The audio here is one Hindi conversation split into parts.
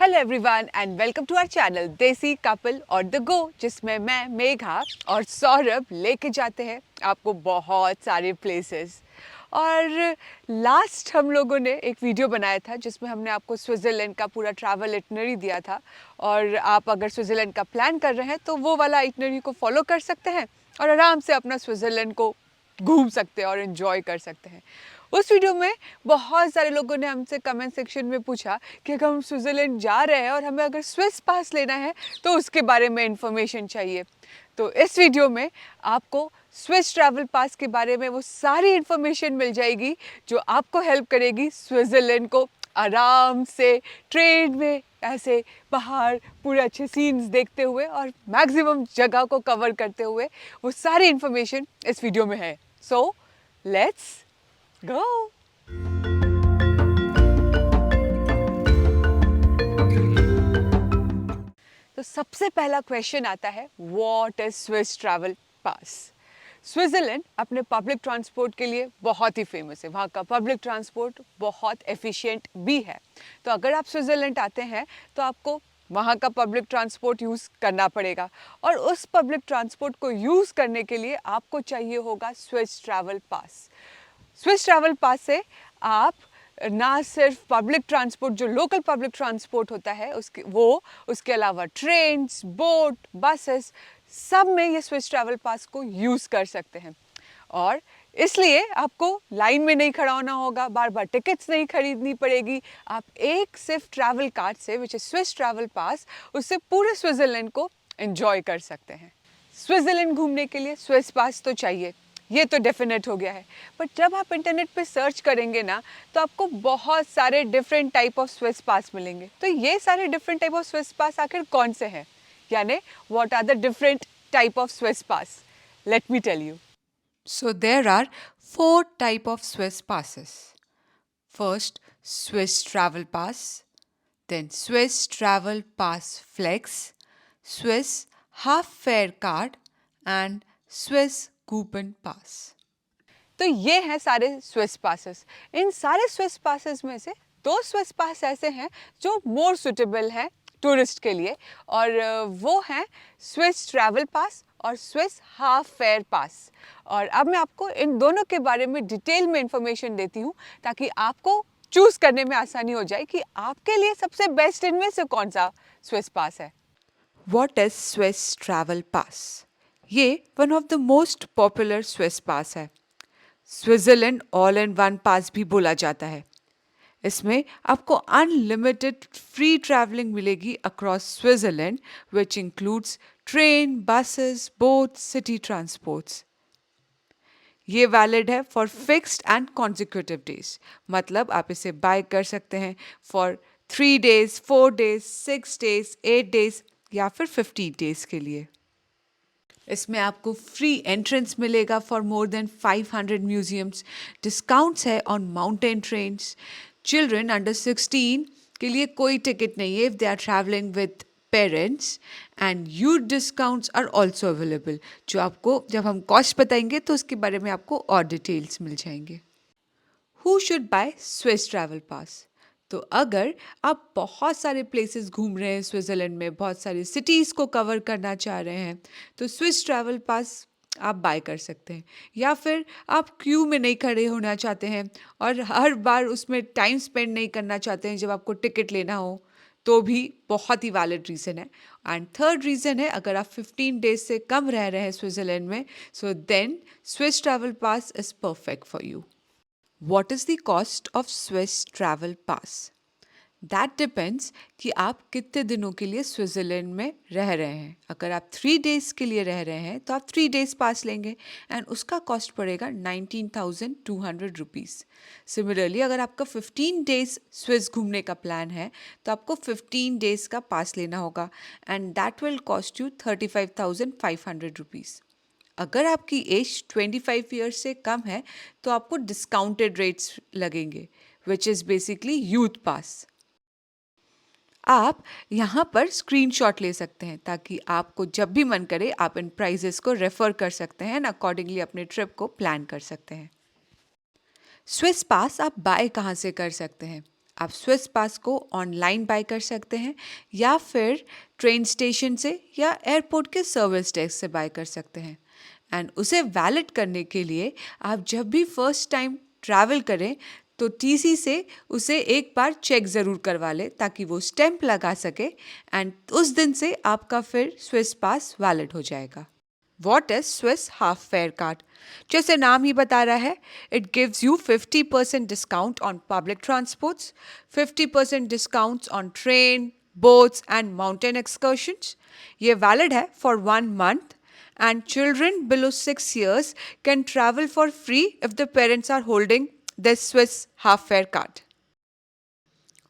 Hello everyone and welcome to our channel देसी कपल और द गो, जिसमें मैं मेघा और सौरभ लेके जाते हैं आपको बहुत सारे प्लेसेस। और लास्ट हम लोगों ने एक वीडियो बनाया था जिसमें हमने आपको स्विट्ज़रलैंड का पूरा ट्रैवल इटनरी दिया था। और आप अगर स्विट्ज़रलैंड का प्लान कर रहे हैं तो वो वाला इटनरी को फॉलो कर सकते हैं और आराम से अपना स्विट्ज़रलैंड को घूम सकते हैं और इन्जॉय कर सकते हैं। उस वीडियो में बहुत सारे लोगों ने हमसे कमेंट सेक्शन में पूछा कि अगर हम स्विट्ज़रलैंड जा रहे हैं और हमें अगर स्विस पास लेना है तो उसके बारे में इंफॉर्मेशन चाहिए। तो इस वीडियो में आपको स्विस ट्रैवल पास के बारे में वो सारी इंफॉर्मेशन मिल जाएगी जो आपको हेल्प करेगी स्विट्ज़रलैंड को आराम से ट्रेन में ऐसे बाहर पूरे अच्छे सीन्स देखते हुए और मैक्सिमम जगह को कवर करते हुए वो सारी इंफॉर्मेशन इस वीडियो में है। So let's go. तो सबसे पहला क्वेश्चन आता है, what is Swiss travel pass. Switzerland अपने पब्लिक ट्रांसपोर्ट के लिए बहुत ही फेमस है। वहाँ का पब्लिक ट्रांसपोर्ट बहुत एफिशिएंट भी है। तो अगर आप स्विट्ज़रलैंड आते हैं तो आपको वहाँ का पब्लिक ट्रांसपोर्ट यूज़ करना पड़ेगा और उस पब्लिक ट्रांसपोर्ट को यूज़ करने के लिए आपको चाहिए होगा स्विस ट्रैवल पास। स्विस ट्रैवल पास से आप ना सिर्फ पब्लिक ट्रांसपोर्ट, जो लोकल पब्लिक ट्रांसपोर्ट होता है उसके अलावा ट्रेन्स, बोट, बसेस, सब में ये स्विस ट्रैवल पास को यूज़ कर सकते हैं। और इसलिए आपको लाइन में नहीं खड़ा होना होगा, बार बार टिकट्स नहीं खरीदनी पड़ेगी। आप एक सिर्फ ट्रैवल कार्ड से, विच इज़ स्विस ट्रैवल पास, उससे पूरे स्विट्ज़रलैंड को एंजॉय कर सकते हैं। स्विट्ज़रलैंड घूमने के लिए स्विस पास तो चाहिए, ये तो डेफिनेट हो गया है। बट जब आप इंटरनेट पे सर्च करेंगे ना तो आपको बहुत सारे different type of Swiss pass मिलेंगे। तो ये सारे different type of Swiss pass आखिर कौन से हैं, यानी what are the different type of Swiss pass. Let me tell you. So there are four type of Swiss passes. First, Swiss Travel Pass, then Swiss Travel Pass Flex, Swiss Half Fare Card and Swiss Coupon Pass. तो ये हैं सारे स्विस पासेस। इन सारे स्विस पासेस में से दो स्विस पास ऐसे हैं जो मोर सुटेबल हैं टूरिस्ट के लिए, और वो हैं स्विस ट्रैवल पास और स्विस हाफ फेयर पास। और अब मैं आपको इन दोनों के बारे में डिटेल में इंफॉर्मेशन देती हूँ ताकि आपको चूज करने में आसानी हो जाए कि आपके लिए सबसे बेस्ट इनमें से कौन सा स्विस पास है। What is Swiss Travel Pass? ये one of the most popular Swiss pass है। Switzerland all in one pass भी बोला जाता है। इसमें आपको अनलिमिटेड फ्री ट्रैवलिंग मिलेगी across Switzerland, which includes train, buses, boat, city transports. ये वैलिड है for fixed and consecutive days, मतलब आप इसे बाय कर सकते हैं for 3 days, 4 days, 6 days, 8 days या फिर 15 days के लिए। इसमें आपको फ्री एंट्रेंस मिलेगा for more than 500 museums. Discounts है on mountain trains. Children under 16 के लिए कोई टिकट नहीं है if they are travelling with parents, and youth discounts are also available, जो आपको जब हम कॉस्ट बताएंगे तो उसके बारे में आपको और डिटेल्स मिल जाएंगे। Who should buy Swiss travel पास? तो अगर आप बहुत सारे प्लेसेस घूम रहे हैं स्विट्ज़रलैंड में, बहुत सारी सिटीज़ को कवर करना चाह रहे हैं, तो स्विस ट्रैवल पास आप बाय कर सकते हैं। या फिर आप क्यू में नहीं खड़े होना चाहते हैं और हर बार उसमें टाइम स्पेंड नहीं करना चाहते हैं जब आपको टिकट लेना हो, तो भी बहुत ही वैलिड रीज़न है। एंड थर्ड रीज़न है, अगर आप 15 डेज से कम रह रहे हैं स्विट्ज़रलैंड में, so then Swiss travel pass is perfect for you. What is the cost of Swiss travel pass? That depends कि आप कितने दिनों के लिए स्विट्ज़रलैंड में रह रहे हैं। अगर आप 3 days के लिए रह रहे हैं तो आप 3 days पास लेंगे एंड उसका कॉस्ट पड़ेगा 19,200 रुपीज़। सिमिलरली अगर आपका 15 days स्विस घूमने का प्लान है तो आपको 15 days का पास लेना होगा and that will cost you 35,500 rupees. अगर आपकी एज 25 ईयर्स से कम है तो आपको डिस्काउंटेड रेट्स लगेंगे, विच इज़ बेसिकली यूथ पास। आप यहाँ पर स्क्रीनशॉट ले सकते हैं ताकि आपको जब भी मन करे आप इन प्राइजेस को रेफर कर सकते हैं एंड अकॉर्डिंगली अपने ट्रिप को प्लान कर सकते हैं। स्विस पास आप बाय कहाँ से कर सकते हैं? आप स्विस पास को ऑनलाइन बाय कर सकते हैं या फिर ट्रेन स्टेशन से या एयरपोर्ट के सर्विस डेस्क से बाय कर सकते हैं। एंड उसे वैलिड करने के लिए आप जब भी फर्स्ट टाइम ट्रैवल करें तो टीसी से उसे एक बार चेक ज़रूर करवा लें ताकि वो स्टैंप लगा सके एंड उस दिन से आपका फिर स्विस पास वैलिड हो जाएगा। What is Swiss half fare card? जैसे नाम ही बता रहा है, it gives you 50% discount on public transports, 50% discounts on train, boats and mountain excursions. ये वैलिड है for 1 month and children below 6 years can travel for free if the parents are holding this Swiss half fare card.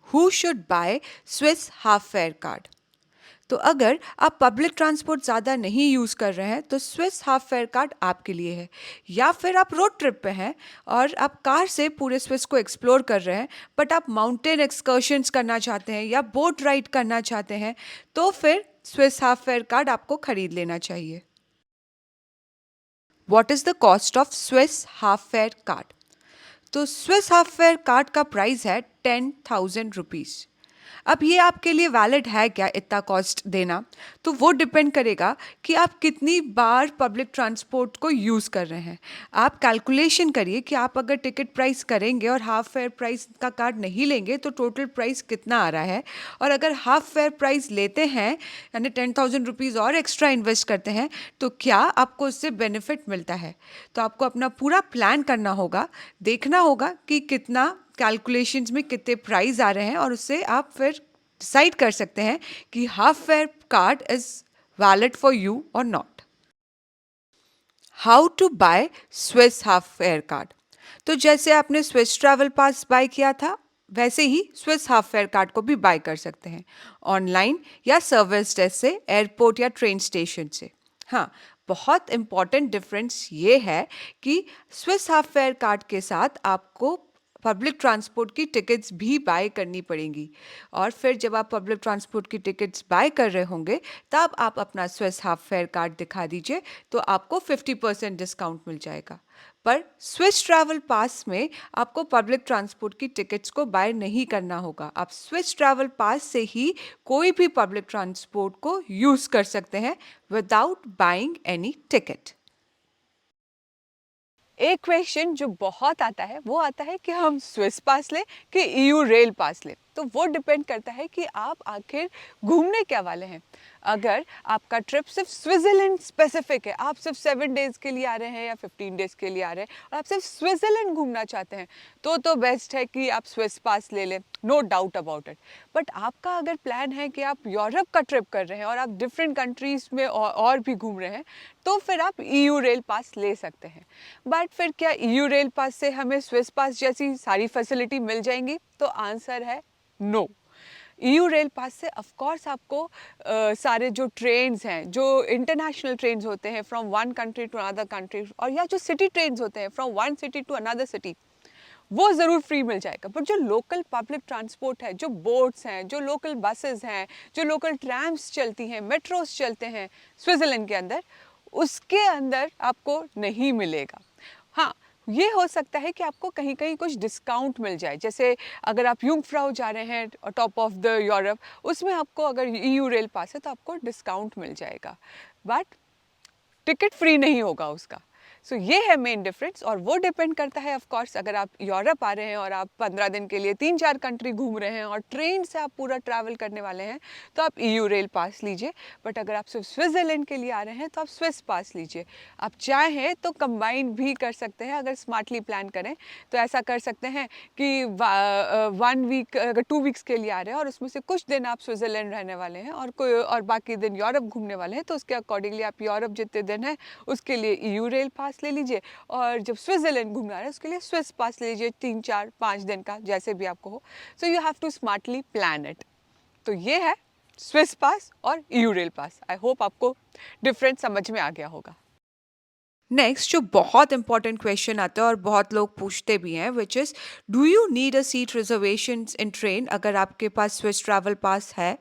Who should buy Swiss half fare card? तो अगर आप पब्लिक ट्रांसपोर्ट ज़्यादा नहीं यूज़ कर रहे हैं तो स्विस हाफ फेयर कार्ड आपके लिए है। या फिर आप रोड ट्रिप पे हैं और आप कार से पूरे स्विस को एक्सप्लोर कर रहे हैं बट आप माउंटेन एक्सकर्शंस करना चाहते हैं या बोट राइड करना चाहते हैं तो फिर स्विस हाफ फेयर कार्ड आपको खरीद लेना चाहिए। What is the cost of Swiss half fare card? तो स्विस हाफ फेयर कार्ड का प्राइस है 10,000 रुपीज़। अब ये आपके लिए वैलिड है क्या इतना कॉस्ट देना? तो वो डिपेंड करेगा कि आप कितनी बार पब्लिक ट्रांसपोर्ट को यूज़ कर रहे हैं। आप कैलकुलेशन करिए कि आप अगर टिकट प्राइस करेंगे और हाफ फेयर प्राइस का कार्ड नहीं लेंगे तो टोटल प्राइस कितना आ रहा है, और अगर हाफ फेयर प्राइस लेते हैं यानी 10,000 रुपीज़ और एक्स्ट्रा इन्वेस्ट करते हैं तो क्या आपको इससे बेनिफिट मिलता है? तो आपको अपना पूरा प्लान करना होगा, देखना होगा कि कितना कैलकुलेशंस में कितने प्राइस आ रहे हैं और उससे आप फिर डिसाइड कर सकते हैं कि half fare card is valid for you और not. How to buy Swiss half fare card? तो जैसे आपने स्विस ट्रैवल पास बाय किया था वैसे ही स्विस हाफ फेयर कार्ड को भी बाय कर सकते हैं ऑनलाइन या सर्विस डेस्क से, एयरपोर्ट या ट्रेन स्टेशन से। हाँ, बहुत इंपॉर्टेंट डिफरेंस ये है कि स्विस हाफ फेयर कार्ड के साथ आपको पब्लिक ट्रांसपोर्ट की टिकट्स भी बाय करनी पड़ेंगी, और फिर जब आप पब्लिक ट्रांसपोर्ट की टिकट्स बाय कर रहे होंगे तब आप अपना स्विस हाफ फेयर कार्ड दिखा दीजिए तो आपको 50% डिस्काउंट मिल जाएगा। पर स्विस ट्रैवल पास में आपको पब्लिक ट्रांसपोर्ट की टिकट्स को बाय नहीं करना होगा। आप स्विस ट्रैवल पास से ही कोई भी पब्लिक ट्रांसपोर्ट को यूज़ कर सकते हैं विदाउट बाइंग एनी टिकट। एक क्वेश्चन जो बहुत आता है वो आता है कि हम स्विस पास लें कि ईयू रेल पास लें। तो वो डिपेंड करता है कि आप आखिर घूमने क्या वाले हैं। अगर आपका ट्रिप सिर्फ स्विट्ज़रलैंड स्पेसिफिक है, आप सिर्फ 7 डेज़ के लिए आ रहे हैं या 15 डेज़ के लिए आ रहे हैं और आप सिर्फ स्विट्ज़रलैंड घूमना चाहते हैं तो बेस्ट है कि आप स्विस पास ले लें, no doubt about it. But आपका अगर प्लान है कि आप यूरोप का ट्रिप कर रहे हैं और आप डिफरेंट कंट्रीज़ में और भी घूम रहे हैं तो फिर आप ईयू रेल पास ले सकते हैं। बट फिर क्या ईयू रेल पास से हमें स्विस पास जैसी सारी फैसिलिटी मिल जाएंगी? तो आंसर है नो। ईयू रेल पास से ऑफ कोर्स आपको सारे जो ट्रेन्स हैं, जो इंटरनेशनल ट्रेन्स होते हैं from one country to another country, और या जो सिटी ट्रेन्स होते हैं from one city to another city, वो ज़रूर फ्री मिल जाएगा। पर जो लोकल पब्लिक ट्रांसपोर्ट है, जो बोट्स हैं, जो लोकल बसेस हैं, जो लोकल ट्रैम्स चलती हैं, मेट्रोस चलते हैं स्विट्ज़रलैंड के अंदर, उसके अंदर आपको नहीं मिलेगा। हाँ, ये हो सकता है कि आपको कहीं कहीं कुछ डिस्काउंट मिल जाए। जैसे अगर आप यूंगफ्राउ जा रहे हैं टॉप ऑफ द यूरोप, उसमें आपको अगर ईयू रेल पास है तो आपको डिस्काउंट मिल जाएगा, बट टिकट फ्री नहीं होगा उसका। सो ये है मेन डिफरेंस, और वो डिपेंड करता है ऑफ कोर्स अगर आप यूरोप आ रहे हैं और आप 15 दिन के लिए 3-4 कंट्री घूम रहे हैं और ट्रेन से आप पूरा ट्रैवल करने वाले हैं तो आप ईयू रेल पास लीजिए। बट अगर आप सिर्फ स्विट्ज़रलैंड के लिए आ रहे हैं तो आप स्विस पास लीजिए। आप चाहें तो कंबाइन भी कर सकते हैं, अगर स्मार्टली प्लान करें तो ऐसा कर सकते हैं कि 1 वीक अगर 2 वीक्स के लिए आ रहे हैं और उसमें से कुछ दिन आप स्विट्ज़रलैंड रहने वाले हैं और बाकी दिन यूरोप घूमने वाले हैं, तो उसके अकॉर्डिंगली आप यूरोप जितने दिन हैं उसके लिए ईयू रेल पास ले लीजिए, और जब स्विट्ज़रलैंड घूमना है उसके लिए स्विस पास ले लीजिए 3-4-5 दिन का, जैसे भी आपको हो। So you have to smartly plan it. तो ये है स्विस पास और EU rail pass. I hope आपको डिफरेंस समझ में आ गया होगा। नेक्स्ट जो बहुत इंपॉर्टेंट क्वेश्चन आता है और बहुत लोग पूछते भी हैं, which is do you need a seat reservation in train अगर आपके पास स्विस ट्रैवल पास है?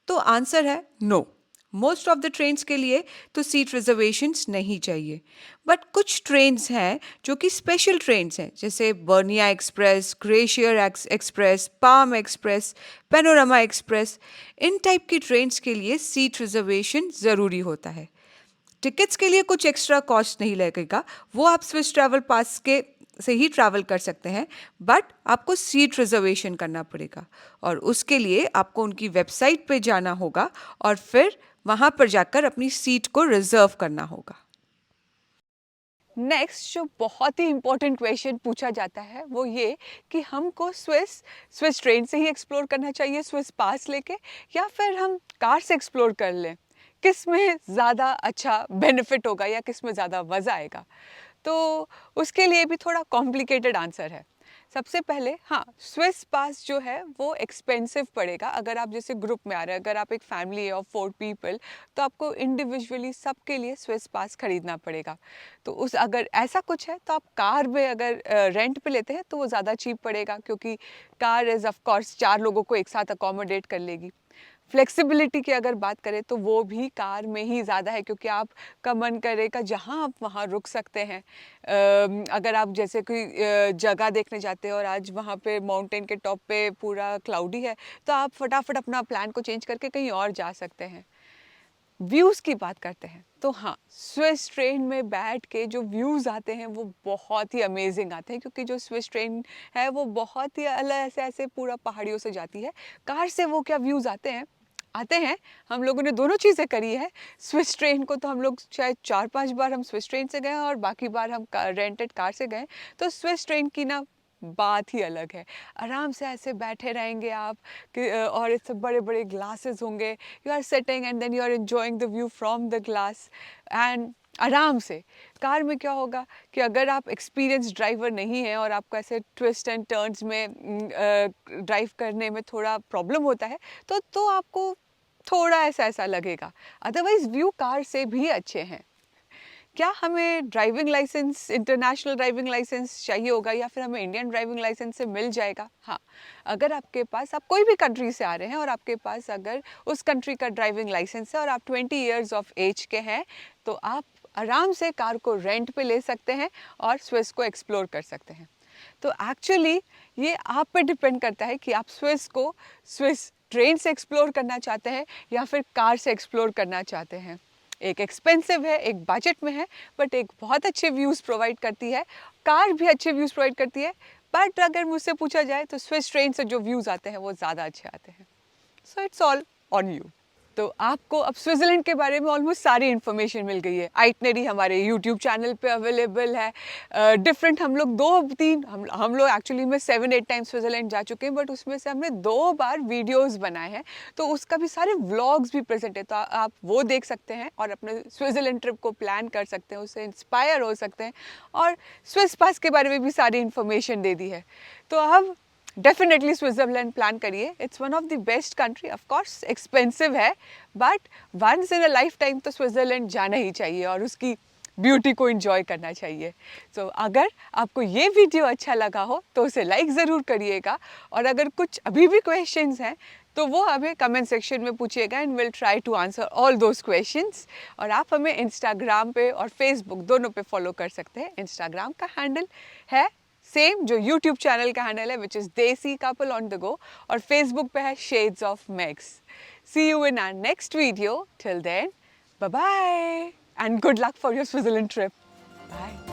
तो आंसर है no. Most of the trains के लिए तो सीट रिजर्वेशंस नहीं चाहिए, बट कुछ ट्रेन्स हैं जो कि स्पेशल ट्रेन्स हैं, जैसे Bernina express, glacier express, palm express, panorama express. इन टाइप की ट्रेन्स के लिए सीट रिजर्वेशन ज़रूरी होता है। टिकट्स के लिए कुछ एक्स्ट्रा कॉस्ट नहीं लगेगा, वो आप स्विस ट्रैवल पास के से ही ट्रैवल कर सकते हैं, बट आपको सीट रिजर्वेशन करना पड़ेगा और उसके लिए आपको उनकी वेबसाइट पे जाना होगा और फिर वहाँ पर जाकर अपनी सीट को रिजर्व करना होगा। नेक्स्ट जो बहुत ही इम्पोर्टेंट क्वेश्चन पूछा जाता है वो ये कि हमको स्विस ट्रेन से ही एक्सप्लोर करना चाहिए स्विस पास लेके, या फिर हम कार से एक्सप्लोर कर लें, किस में ज़्यादा अच्छा बेनिफिट होगा या किस में ज़्यादा मज़ा आएगा। तो उसके लिए भी थोड़ा कॉम्प्लिकेटेड आंसर है। सबसे पहले हाँ, स्विस पास जो है वो एक्सपेंसिव पड़ेगा अगर आप जैसे ग्रुप में आ रहे हैं। अगर आप एक फैमिली है ऑफ 4 पीपल तो आपको इंडिविजुअली सबके लिए स्विस पास खरीदना पड़ेगा। तो उस अगर ऐसा कुछ है तो आप कार में अगर रेंट पे लेते हैं तो वो ज़्यादा चीप पड़ेगा, क्योंकि कार इज़ ऑफ कोर्स 4 लोगों को एक साथ अकोमोडेट कर लेगी। फ्लेक्सिबिलिटी की अगर बात करें तो वो भी कार में ही ज़्यादा है, क्योंकि आप का मन करेगा जहाँ आप वहाँ रुक सकते हैं। अगर आप जैसे कोई जगह देखने जाते हैं और आज वहाँ पे माउंटेन के टॉप पे पूरा क्लाउडी है तो आप फटाफट अपना प्लान को चेंज करके कहीं और जा सकते हैं। व्यूज़ की बात करते हैं तो हाँ, स्विस ट्रेन में बैठ के जो व्यूज़ आते हैं वो बहुत ही अमेजिंग आते हैं, क्योंकि जो स्विस ट्रेन है वो बहुत ही अलग ऐसे ऐसे पूरा पहाड़ियों से जाती है। कार से वो क्या व्यूज़ आते हैं। हम लोगों ने दोनों चीज़ें करी है। स्विस ट्रेन को तो हम लोग शायद 4-5 बार हम स्विस ट्रेन से गए हैं और बाकी बार हम रेंटेड कार से गए। तो स्विस ट्रेन की ना बात ही अलग है। आराम से ऐसे बैठे रहेंगे आप कि और इससे बड़े-बड़े ग्लासेस होंगे। You are sitting and then you are enjoying the view from the glass and आराम से। कार में क्या होगा कि अगर आप एक्सपीरियंस ड्राइवर नहीं हैं और आपको ऐसे ट्विस्ट एंड टर्न्स में ड्राइव करने में थोड़ा प्रॉब्लम होता है तो आपको थोड़ा ऐसा लगेगा। अदरवाइज़ व्यू कार से भी अच्छे हैं। क्या हमें driving licence, international driving licence चाहिए होगा या फिर हमें इंडियन ड्राइविंग लाइसेंस से मिल जाएगा? हाँ, अगर आपके पास, आप कोई भी कंट्री से आ रहे हैं और आपके पास अगर उस कंट्री का ड्राइविंग लाइसेंस है और आप 20 इयर्स ऑफ एज के हैं तो आप आराम से कार को रेंट पे ले सकते हैं और स्विस को एक्सप्लोर कर सकते हैं। तो एक्चुअली ये आप पे डिपेंड करता है कि आप स्विस ट्रेन से एक्सप्लोर करना चाहते हैं या फिर कार से एक्सप्लोर करना चाहते हैं। एक एक्सपेंसिव है, एक बजट में है, बट एक बहुत अच्छे व्यूज़ प्रोवाइड करती है। कार भी अच्छे व्यूज़ प्रोवाइड करती है, बट अगर मुझसे पूछा जाए तो स्विस ट्रेन से जो व्यूज़ आते हैं वो ज़्यादा अच्छे आते हैं। So it's all on you. तो आपको अब स्विट्ज़रलैंड के बारे में ऑलमोस्ट सारी इन्फॉर्मेशन मिल गई है। आइटनरी हमारे यूट्यूब चैनल पे अवेलेबल है। डिफरेंट हम लोग 2-3 हम लोग एक्चुअली में 7-8 टाइम्स स्विट्ज़रलैंड जा चुके हैं, बट उसमें से हमने 2 बार वीडियोस बनाए हैं, तो उसका भी सारे व्लॉग्स भी प्रेजेंट है। तो आप वो देख सकते हैं और अपने स्विट्ज़रलैंड ट्रिप को प्लान कर सकते हैं, उससे इंस्पायर हो सकते हैं और स्विस पास के बारे में भी सारी इन्फॉर्मेशन दे दी है। तो अब डेफिनेटली स्विट्ज़रलैंड प्लान करिए। It's one of the best country. Of course expensive है, but once in a life time तो स्विट्ज़रलैंड जाना ही चाहिए और उसकी ब्यूटी को एंजॉय करना चाहिए। सो अगर आपको ये वीडियो अच्छा लगा हो तो उसे लाइक ज़रूर करिएगा, और अगर कुछ अभी भी क्वेश्चंस हैं तो वो हमें कमेंट सेक्शन में पूछिएगा and will try to answer all those questions. और आप हमें इंस्टाग्राम पे और फेसबुक दोनों पे फॉलो कर सकते हैं। इंस्टाग्राम का हैंडल है सेम जो यूट्यूब चैनल का हैंडल है, which is Desi couple on the go, और फेसबुक पे है shades of Megs. See you in our next video. Till then, bye bye and good luck for your Switzerland trip. Bye.